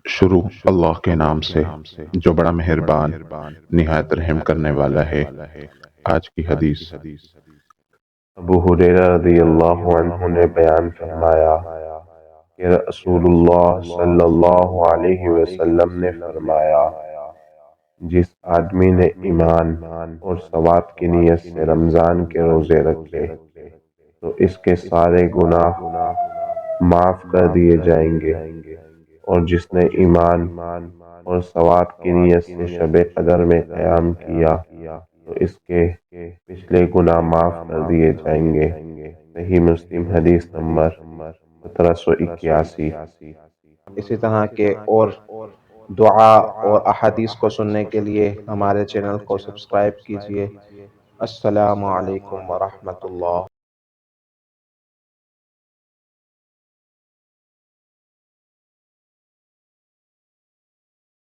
شروع اللہ کے نام سے جو بڑا مہربان نہایت رحم کرنے والا ہے۔ آج کی حدیث ابو ہریرہ رضی اللہ عنہ نے بیان فرمایا کہ رسول اللہ صلی اللہ علیہ وسلم نے فرمایا، جس آدمی نے ایمان اور ثواب کی نیت سے رمضان کے روزے رکھے تو اس کے سارے گناہ معاف کر دیے جائیں گے، اور جس نے ایمان اور ثواب کی نیت سے شب قدر میں قیام کیا تو اس کے پچھلے گناہ معاف کر دیے جائیں گے۔ صحیح مسلم حدیث نمبر 1781۔ اسی طرح کے اور دعا اور احادیث کو سننے کے لیے ہمارے چینل کو سبسکرائب کیجیے۔ السلام علیکم ورحمۃ اللہ۔